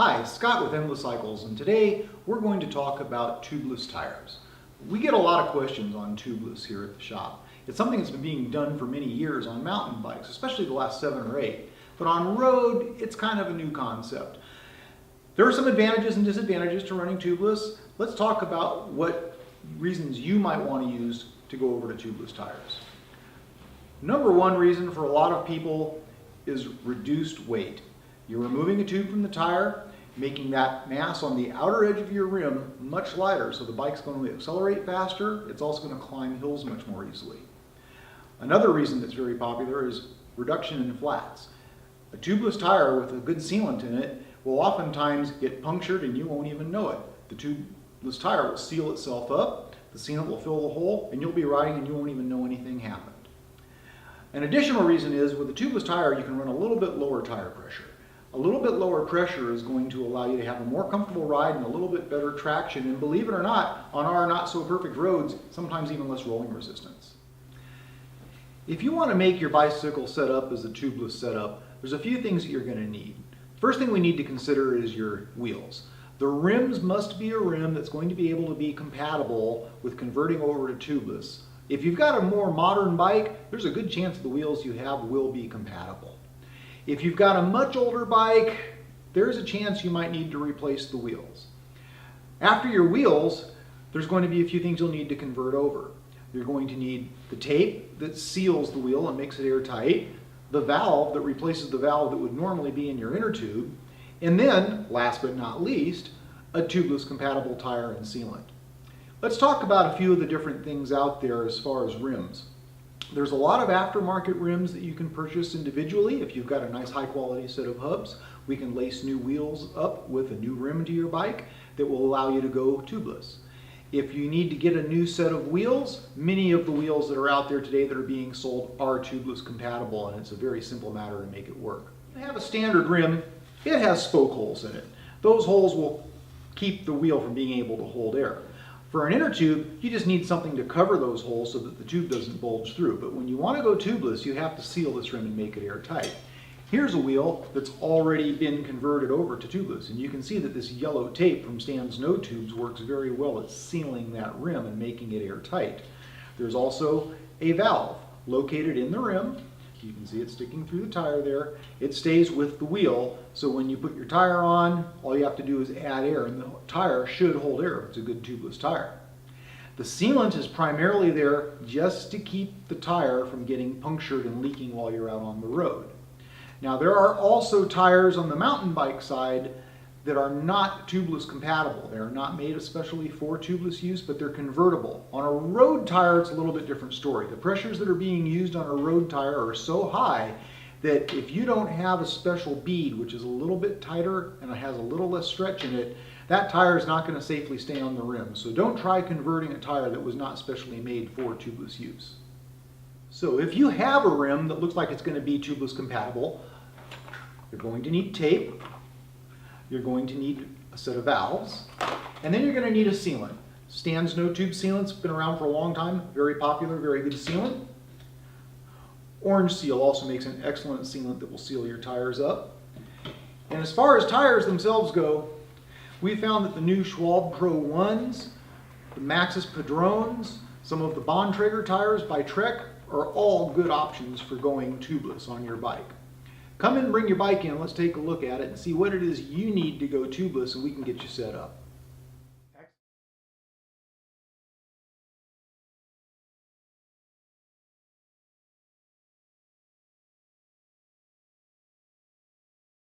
Hi, Scott with Endless Cycles, and today we're going to talk about tubeless tires. We get a lot of questions on tubeless here at the shop. It's something that's been being done for many years on mountain bikes, especially the last 7 or 8. But on road, it's kind of a new concept. There are some advantages and disadvantages to running tubeless. Let's talk about what reasons you might want to use to go over to tubeless tires. Number one reason for a lot of people is reduced weight. You're removing a tube from the tire, making that mass on the outer edge of your rim much lighter, so the bike's going to accelerate faster. It's also going to climb hills much more easily. Another reason that's very popular is reduction in flats. A tubeless tire with a good sealant in it will oftentimes get punctured and you won't even know it. The tubeless tire will seal itself up, the sealant will fill the hole, and you'll be riding and you won't even know anything happened. An additional reason is with a tubeless tire you can run a little bit lower tire pressure. A little bit lower pressure is going to allow you to have a more comfortable ride and a little bit better traction, and believe it or not, on our not so perfect roads, sometimes even less rolling resistance. If you want to make your bicycle setup as a tubeless setup, there's a few things that you're going to need. First thing we need to consider is your wheels. The rims must be a rim that's going to be able to be compatible with converting over to tubeless. If you've got a more modern bike, there's a good chance the wheels you have will be compatible. If you've got a much older bike, there's a chance you might need to replace the wheels. After your wheels, there's going to be a few things you'll need to convert over. You're going to need the tape that seals the wheel and makes it airtight, the valve that replaces the valve that would normally be in your inner tube, and then, last but not least, a tubeless compatible tire and sealant. Let's talk about a few of the different things out there as far as rims. There's a lot of aftermarket rims that you can purchase individually. If you've got a nice high quality set of hubs, we can lace new wheels up with a new rim to your bike that will allow you to go tubeless. If you need to get a new set of wheels, many of the wheels that are out there today that are being sold are tubeless compatible, and it's a very simple matter to make it work. You have a standard rim, it has spoke holes in it. Those holes will keep the wheel from being able to hold air. For an inner tube, you just need something to cover those holes so that the tube doesn't bulge through. But when you want to go tubeless, you have to seal this rim and make it airtight. Here's a wheel that's already been converted over to tubeless, and you can see that this yellow tape from Stan's No Tubes works very well at sealing that rim and making it airtight. There's also a valve located in the rim. You can see it sticking through the tire there. It stays with the wheel, so when you put your tire on, all you have to do is add air, and the tire should hold air if it's a good tubeless tire. The sealant is primarily there just to keep the tire from getting punctured and leaking while you're out on the road. Now there are also tires on the mountain bike side that are not tubeless compatible. They are not made especially for tubeless use, but they're convertible. On a road tire, it's a little bit different story. The pressures that are being used on a road tire are so high that if you don't have a special bead, which is a little bit tighter and it has a little less stretch in it, that tire is not going to safely stay on the rim. So don't try converting a tire that was not specially made for tubeless use. So if you have a rim that looks like it's going to be tubeless compatible, you're going to need tape. You're going to need a set of valves, and then you're going to need a sealant. Stan's No Tube sealant's been around for a long time, very popular, very good sealant. Orange Seal also makes an excellent sealant that will seal your tires up. And as far as tires themselves go, we found that the new Schwalbe Pro 1s, the Maxxis Padrones, some of the Bontrager tires by Trek are all good options for going tubeless on your bike. Come in and bring your bike in, let's take a look at it and see what it is you need to go tubeless, and we can get you set up.